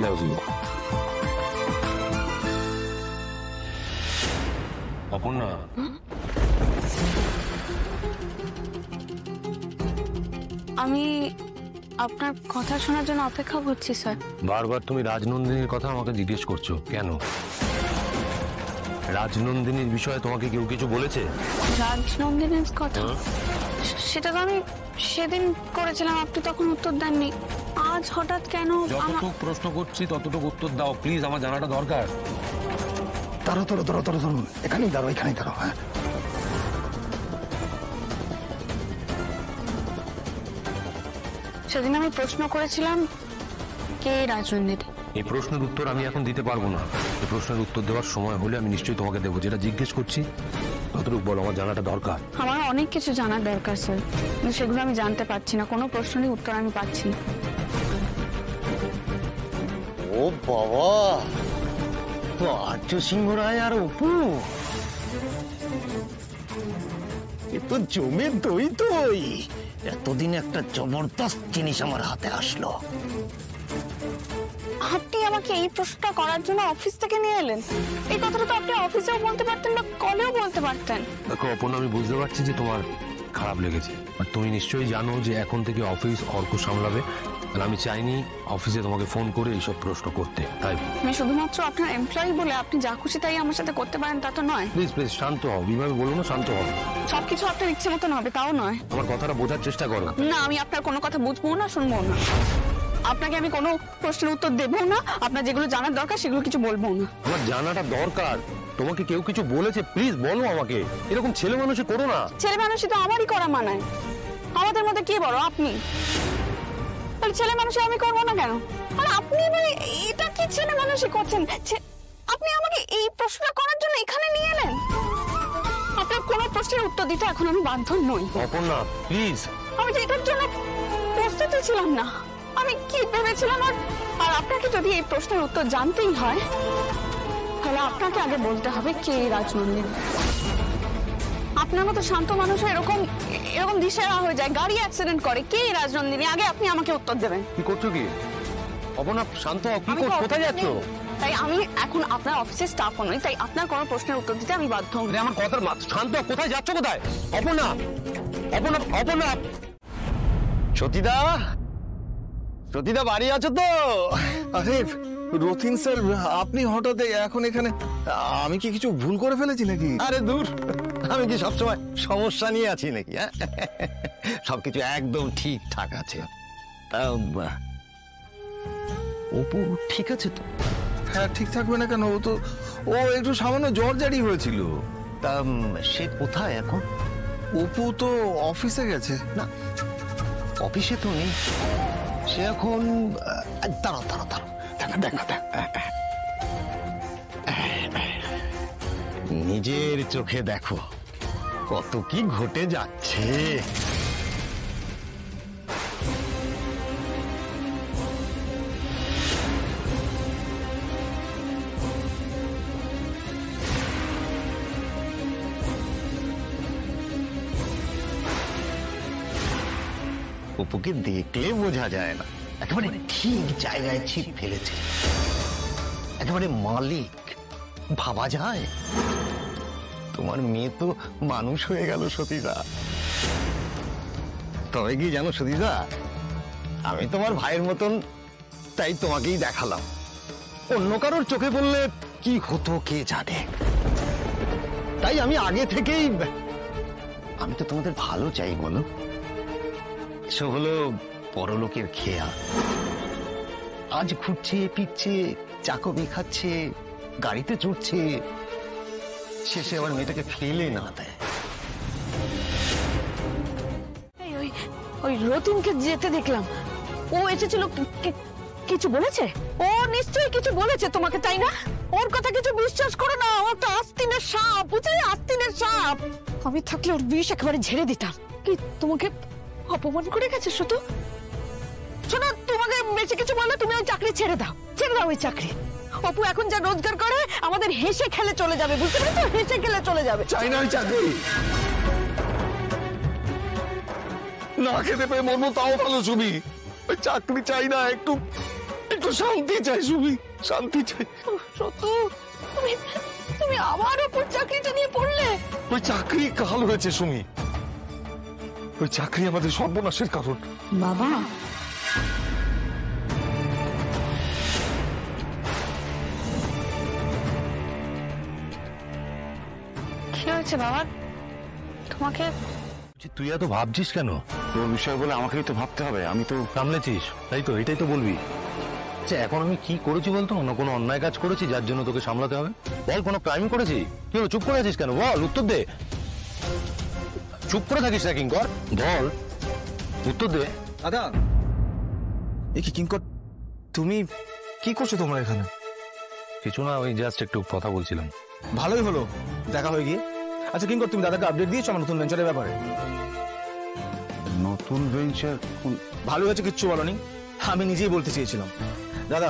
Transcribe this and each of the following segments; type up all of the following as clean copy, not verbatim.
Love you. Aparna, আমি আপনার কথা শোনার জন্য অপেক্ষা করছি স্যার। বারবার তুমি রাজনন্দিনীর কথা আমাকে জিজ্ঞেস করছো কেন? রাজনন্দিনীর বিষয়ে তোমাকে কেউ কিছু বলেছে? রাজনন্দিনীর কথা? সেটা তো আমি সেদিন করেছিলাম, আপনি তখন উত্তর দেননি। আজ হঠাৎ কেন? যতটুকু প্রশ্ন করছি ততটুকু উত্তর দাও প্লিজ, আমার জানাটা দরকার। দাঁড়ো এখানেই দাঁড়ো, এখানেই দাঁড়ো। হ্যাঁ, সেদিন আমি প্রশ্ন করেছিলাম কে রাজনন্দিনী। এই প্রশ্নের উত্তর আমি এখন দিতে পারবো না। এই প্রশ্নের উত্তর দেওয়ার সময় হলে আমি নিশ্চয়ই তোমাকে দেবো। যেটা জিজ্ঞেস করছি ততটুকু বলো, আমার জানাটা দরকার। আমার অনেক কিছু জানার দরকার স্যার, কিন্তু সেগুলো আমি জানতে পারছি না। কোনো প্রশ্নের উত্তর আমি পাচ্ছি না। ও বাবা, তো আর্য সিংহ রায় আর অপু, এ তো জমে দই। এতদিন একটা জবরদস্ত জিনিস আমার হাতে আসলো। আপনি আমাকে এই প্রশ্নটা করার জন্য অফিস থেকে নিয়ে এলেন? এই কথাটা তো আপনি অফিসেও বলতে পারতেন বা কলেও বলতে পারতেন। দেখো অপর্ণা, আমি বুঝতে পারছি যে তোমার খারাপ লেগেছে, আর তুমি নিশ্চয়ই জানো যে এখন থেকে অফিস অর্ক সামলাবে, আর আমি চাইনি অফিসে তোমাকে ফোন করে এইসব প্রশ্ন করতে। তাই আমি শুধুমাত্র আপনার এমপ্লয়ি বলে আপনি যা খুশি তাই আমার সাথে করতে পারেন তা তো নয়। প্লিজ প্লিজ শান্ত হও, এইভাবে বলো না, শান্ত হও। সবকিছু আপনার ইচ্ছে মতন হবে তাও নয়। আমার কথাটা বোঝার চেষ্টা করো। না, আমি আপনার কোনো কথা বুঝবো না, শুনবো না। আপনাকে আমি কোনো প্রশ্নের উত্তর দেবো না, আপনার যেগুলো জানার দরকার সেগুলো কিছু বলবো না। আমার জানাটা দরকার। তোমাকে কেউ কিছু বলেছে? প্লিজ বলো আমাকে। এরকম ছেলে মানুষই করো না। ছেলে মানুষই তো আমারই করা মানায়। আমাদের মধ্যে কে বড়? আপনি। তাহলে ছেলে মানুষই আমি করবো না কেন? আর আপনি এটা কি ছেলে মানুষই করছেন? আপনি আমাকে এই প্রশ্নটা করার জন্য এখানে নিয়ে এলেন? আপনার কোনো প্রশ্নের উত্তর দিতে এখন আমি বাধ্য নই। অপর্ণা প্লিজ। আমি তো এটার জন্য প্রস্তুত ছিলাম না। আমি কি ভেবেছিলাম? আর আপনাকে যদি এই প্রশ্নের উত্তর জানতেই হয় তাহলে আপনাকে আগে বলতে হবে কে রাজনন্দিনী। আপনার মতো শান্ত মানুষ এরকম দিশেহারা হয়ে যায়, গাড়ি অ্যাক্সিডেন্ট করে। কে রাজনন্দিনী? আগে আপনি আমাকে উত্তর দেবেন। কি করছো কি? অপর্ণা শান্ত হও। কি করছো? কোথায় যাচ্ছ? তাই আমি এখন আপনার অফিসের স্টাফ নই, তাই আপনার কোনো প্রশ্নের উত্তর দিতে আমি বাধ্য। আমার কথার শান্ত হও। কোথায় যাচ্ছ? কোথায়? অপর্ণা, অপর্ণা, অপর্ণা। সতীদা বাড়ি আছো তো? আরে রতিন স্যার, আপনি হঠাৎ এখন এখানে? আমি কি কিছু ভুল করে ফেলেছি নাকি? আরে দূর, আমি কি সবসময় সমস্যা নিয়ে আছি নাকি? সবকিছু একদম ঠিকঠাক আছে। অপু ঠিক আছে তো? হ্যাঁ, ঠিক থাকবে না কেন? ও একটু সামান্য জ্বর জারি হয়েছিল। তা সে কোথায় এখন? অপু তো অফিসে গেছে। না, অফিসে তো নেই। সে এখন দাঁড়াও, নিজের চোখে দেখো কত কি ঘটে যাচ্ছে। অপুকে দেখলে বোঝা যায় না, একেবারে ঠিক জায়গায় ছিপ ফেলেছে, একেবারে মালিক। ভাবা যায়? তোমার মেয়ে তো মানুষ হয়ে গেল সতীদা। তবে কি জানো সতীদা, আমি তোমার ভাইয়ের মতন, তাই তোমাকেই দেখালাম। অন্য কারোর চোখে পড়লে কি হতো কে জানে। তাই আমি আগে থেকেই, আমি তো তোমাদের ভালো চাই বলো। এসব হলো পরলোকের খেয়া। আজ ঘুরছে ফিরছে, চাকরি খাচ্ছে, গাড়িতে চড়ছে, শেষে আবার মেয়েটাকে ফেলে না দেয়। ওই রতিনকে যেতে দেখলাম, ও এসেছিল। কিছু বলেছে? ও নিশ্চয়ই কিছু বলেছে তোমাকে, তাই না? ওর কথা কিছু বিশ্বাস করো না, ও একটা আস্তিনের সাপ, বুঝলে? আস্তিনের সাপ। আমি থাকলে ওর বিষ একেবারে ঝেড়ে দিতাম। কি তোমাকে অপমান করে গেছে শুধু? শোনো, তোমাকে বেশি কিছু বললে তুমি ওই চাকরি ছেড়ে দাও ওই চাকরি। অপু এখন যা রোজগার করে আমাদের হেসে খেলে চলে যাবে, বুঝতে পেরেছো? হেসে খেলে চলে যাবে। চাই না ওই চাকরি, না খেতে পেয়ে মরবো তাও ভালো ছবি। ওই চাকরি চাই না, একটু একটু শান্তি চাই সুমি, শান্তি চাই। সত্যি তুমি তুমি আবার ওপর চাকরিটা নিয়ে পড়লে? ওই চাকরি কাল হয়েছে সুমি, ওই চাকরি আমাদের সর্বনাশের কারণ। বাবা কি হয়েছে বাবা তোমাকে? তুই এত ভাবছিস কেন? তোর বিষয় বলে আমাকেই তো ভাবতে হবে, আমি তো সামলেছিস, তাই তো, এটাই তো বলবি। আচ্ছা এখন আমি কি করেছি বলতো? অন্য কোনো অন্যায় কাজ করেছি যার জন্য তোকে সামলাতে হবে? বল, কোনো ক্রাইম করেছি? কি হলো, চুপ করে আছিস কেন? বল, উত্তর দে। চুপ করে থাকিস না কিঙ্কর, বল, উত্তর দে। দাদা এ কি কিঙ্কর, তুমি কি করছো তোমরা এখানে? কিছু না, ওই জাস্ট একটু কথা বলছিলাম। ভালোই হলো দেখা হয়ে গিয়ে। আচ্ছা কিঙ্কর, তুমি দাদাকে আপডেট দিয়েছো আমার নতুন ভেঞ্চারের ব্যাপারে? নতুন ভেঞ্চার? ভালো হয়েছে, কিচ্ছু বলনি, আমি নিজেই বলতে চেয়েছিলাম। দাদা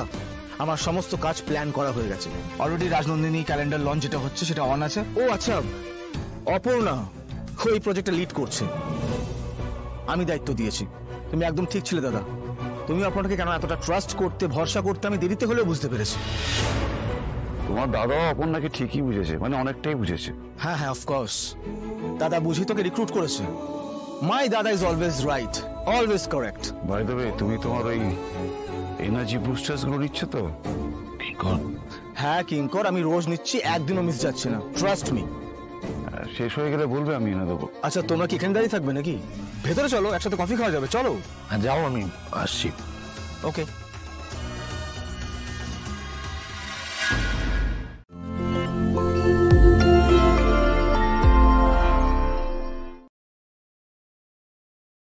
আমার সমস্ত কাজ প্ল্যান করা হয়ে গেছে অলরেডি। রাজনন্দিনী ক্যালেন্ডার লঞ্চ যেটা হচ্ছে সেটা অন আছে। ও আচ্ছা, অপর্ণা ওই প্রজেক্টটা লিড করছে, আমি দায়িত্ব দিয়েছি। তুমি একদম ঠিক ছিলে দাদা, তুমি আপনাকে কেন এতটা ট্রাস্ট করতে, ভরসা করতে আমি দেরিতে হলেও বুঝতে পেরেছি। তোমার দাদা অপর্ণাকে ঠিকই বুঝেছে, মানে অনেকটাই বুঝেছে। হ্যাঁ হ্যাঁ, অফকোর্স দাদা বুঝি তোকে রিক্রুট করেছে। My dada is always right, always correct. By the way, তুমি তোমার ওই এনার্জি বুস্টার্স গুলো নিচ্ছ তো? হ্যাঁ কিঙ্কর, আমি রোজ নিচ্ছি, একদিনও মিস যাচ্ছে না, ট্রাস্ট মি। শেষ হয়ে গেলে বলবে, আমি এনে দেবো। আচ্ছা তোমরা কি এখানে দাঁড়িয়ে থাকবে নাকি? ভেতরে চলো, একসাথে কফি খাওয়া যাবে, চলো। যাও, আমি আসছি। ওকে।